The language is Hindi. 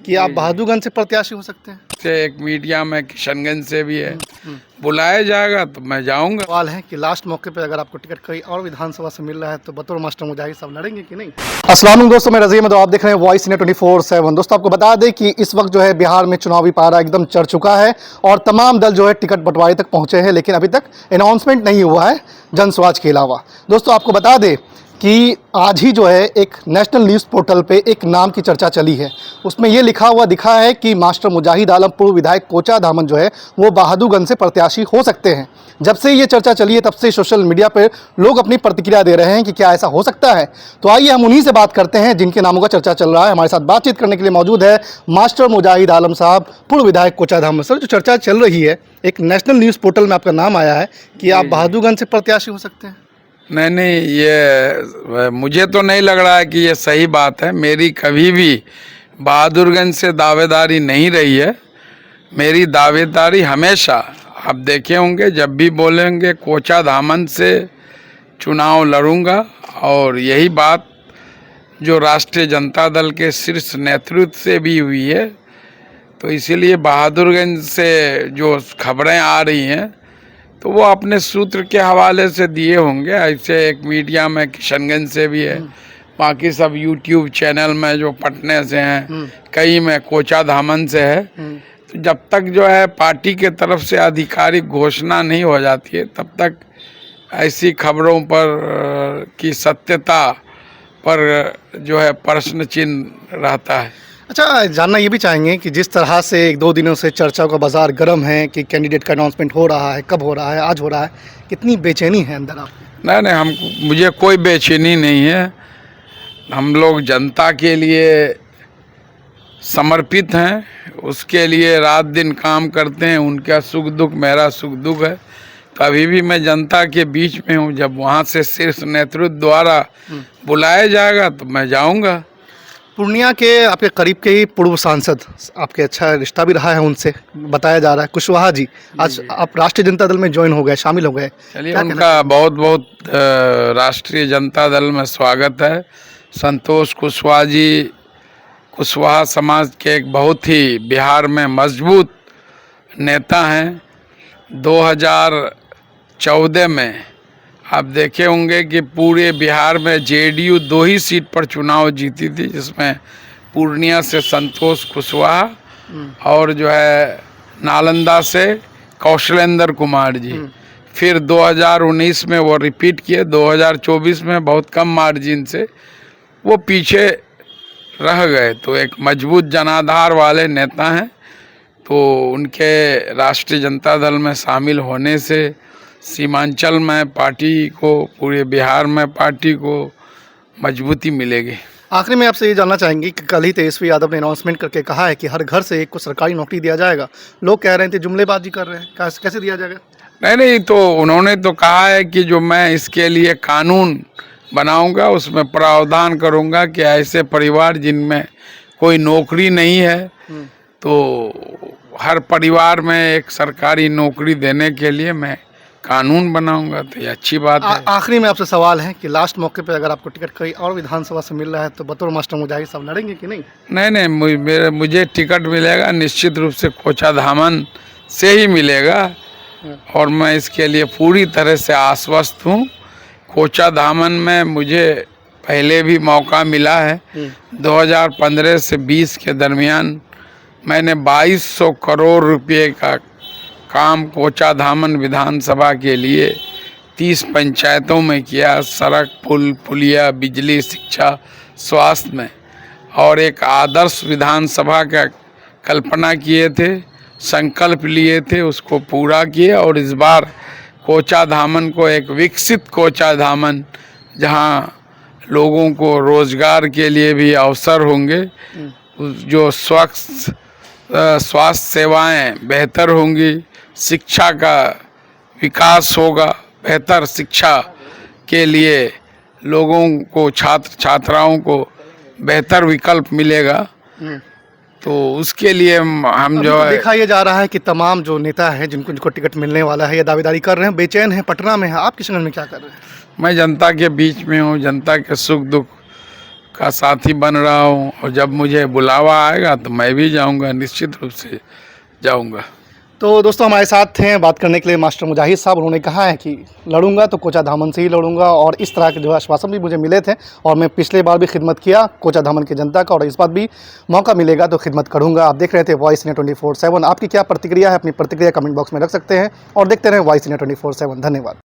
कि आप बहादुरगंज से प्रत्याशी हो सकते हैं। से एक मीडिया में किशनगंज से भी है, बुलाया जाएगा तो मैं जाऊंगा। सवाल है कि लास्ट मौके पे अगर आपको टिकट कोई और विधानसभा से मिल रहा है तो बतौर मास्टर मुजाहिद साहब लड़ेंगे कि नहीं। अस्सलाम वालेकुम दोस्तों, मैं रज़ीम, तो आप देख रहे हैं वॉइस इंडिया 24/7। दोस्तों आपको बता दें कि इस वक्त जो है बिहार में चुनावी पारा एकदम चढ़ चुका है और तमाम दल जो है टिकट बंटवारे तक पहुंचे हैं, लेकिन अभी तक अनाउंसमेंट नहीं हुआ है जनसुराज के अलावा। दोस्तों आपको बता दें कि आज ही जो है एक नेशनल न्यूज़ पोर्टल पे एक नाम की चर्चा चली है। उसमें ये लिखा हुआ दिखा है कि मास्टर मुजाहिद आलम पूर्व विधायक कोचा धामन जो है वो बहादुरगंज से प्रत्याशी हो सकते हैं। जब से ये चर्चा चली है तब से सोशल मीडिया पर लोग अपनी प्रतिक्रिया दे रहे हैं कि क्या ऐसा हो सकता है। तो आइए हम उन्हीं से बात करते हैं जिनके नामों का चर्चा चल रहा है। हमारे साथ बातचीत करने के लिए मौजूद है मास्टर मुजाहिद आलम साहब, पूर्व विधायक कोचा धामन। सर, जो चर्चा चल रही है, एक नेशनल न्यूज़ पोर्टल में आपका नाम आया है कि आप बहादुरगंज से प्रत्याशी हो सकते हैं। नहीं, ये मुझे तो नहीं लग रहा है कि ये सही बात है। मेरी कभी भी बहादुरगंज से दावेदारी नहीं रही है। मेरी दावेदारी हमेशा, आप देखे होंगे, जब भी बोलेंगे कोचा धामन से चुनाव लड़ूंगा। और यही बात जो राष्ट्रीय जनता दल के शीर्ष नेतृत्व से भी हुई है। तो इसीलिए बहादुरगंज से जो खबरें आ रही हैं तो वो अपने सूत्र के हवाले से दिए होंगे। ऐसे एक मीडिया में किशनगंज से भी है, बाकी सब यूट्यूब चैनल में जो पटने से हैं, कई में कोचा धामन से है। तो जब तक जो है पार्टी के तरफ से आधिकारिक घोषणा नहीं हो जाती है तब तक ऐसी खबरों पर की सत्यता पर जो है प्रश्न चिन्ह रहता है। अच्छा, जानना ये भी चाहेंगे कि जिस तरह से एक दो दिनों से चर्चाओं का बाजार गर्म है कि कैंडिडेट का अनाउंसमेंट हो रहा है, कब हो रहा है, आज हो रहा है, कितनी बेचैनी है अंदर आपकी? नहीं, मुझे कोई बेचैनी नहीं है। हम लोग जनता के लिए समर्पित हैं, उसके लिए रात दिन काम करते हैं। उनका सुख दुख मेरा सुख दुख है। तो अभी भी मैं जनता के बीच में हूँ। जब वहाँ से शीर्ष नेतृत्व द्वारा बुलाया जाएगा तो मैं जाऊँगा। पूर्णिया के आपके करीब के ही पूर्व सांसद, आपके अच्छा रिश्ता भी रहा है उनसे, बताया जा रहा है, कुशवाहा जी आज आप राष्ट्रीय जनता दल में ज्वाइन हो गए, शामिल हो गए। चलिए, उनका बहुत बहुत राष्ट्रीय जनता दल में स्वागत है। संतोष कुशवाहा जी कुशवाहा समाज के एक बहुत ही बिहार में मजबूत नेता हैं। 2014 में आप देखे होंगे कि पूरे बिहार में जेडीयू 2 ही सीट पर चुनाव जीती थी, जिसमें पूर्णिया से संतोष कुशवाहा और जो है नालंदा से कौशलेंद्र कुमार जी। फिर 2019 में वो रिपीट किए। 2024 में बहुत कम मार्जिन से वो पीछे रह गए। तो एक मजबूत जनाधार वाले नेता हैं। तो उनके राष्ट्रीय जनता दल में शामिल होने से सीमांचल में पार्टी को, पूरे बिहार में पार्टी को मजबूती मिलेगी। आखिरी में आपसे ये जानना चाहेंगे कि कल ही तेजस्वी यादव ने अनाउंसमेंट करके कहा है कि हर घर से एक को सरकारी नौकरी दिया जाएगा। लोग कह रहे थे जुमलेबाजी कर रहे हैं, कैसे दिया जाएगा? नहीं, तो उन्होंने तो कहा है कि जो मैं इसके लिए कानून बनाऊंगा उसमें प्रावधान करूंगा कि ऐसे परिवार जिनमें कोई नौकरी नहीं है तो हर परिवार में एक सरकारी नौकरी देने के लिए मैं कानून बनाऊंगा। तो ये अच्छी बात है। आखिरी में आपसे सवाल है कि लास्ट मौके पे अगर आपको टिकट कोई और विधानसभा से मिल रहा है तो बतौर मास्टर मुजाहिद साहब लड़ेंगे कि नहीं? नहीं, मुझे टिकट मिलेगा निश्चित रूप से कोचा धामन से ही मिलेगा और मैं इसके लिए पूरी तरह से आश्वस्त हूँ। कोचा धामन में मुझे पहले भी मौका मिला है। 2015 से 20 के दरमियान मैंने 2200 करोड़ रुपए का काम कोचा धामन विधानसभा के लिए 30 पंचायतों में किया। सड़क, पुल, पुलिया, बिजली, शिक्षा, स्वास्थ्य में, और एक आदर्श विधानसभा का कल्पना किए थे, संकल्प लिए थे, उसको पूरा किए। और इस बार कोचा धामन को एक विकसित कोचा धामन, जहां लोगों को रोजगार के लिए भी अवसर होंगे, जो स्वास्थ्य सेवाएं बेहतर होंगी, शिक्षा का विकास होगा, बेहतर शिक्षा के लिए लोगों को, छात्र छात्राओं को बेहतर विकल्प मिलेगा। तो उसके लिए हम जो है, देखा यह जा रहा है कि तमाम जो नेता हैं जिनको टिकट मिलने वाला है या दावेदारी कर रहे हैं, बेचैन हैं, पटना में है। आप किशनगंज में क्या कर रहे हैं? मैं जनता के बीच में हूँ, जनता के सुख दुख का साथी बन रहा हूँ, और जब मुझे बुलावा आएगा तो मैं भी जाऊँगा, निश्चित रूप से जाऊँगा। तो दोस्तों हमारे साथ हैं बात करने के लिए मास्टर मुजाहिद साहब। उन्होंने कहा है कि लड़ूंगा तो कोचा धामन से ही लड़ूंगा, और इस तरह के जो आश्वासन भी मुझे मिले थे, और मैं पिछले बार भी खिदमत किया कोचा धामन की जनता का, और इस बार भी मौका मिलेगा तो खिदमत करूंगा। आप देख रहे थे वॉइस इंडिया 24/7। आपकी क्या प्रतिक्रिया है? अपनी प्रतिक्रिया कमेंट बॉक्स में रख सकते हैं, और देखते रहें वॉइस इंडिया 24/7। धन्यवाद।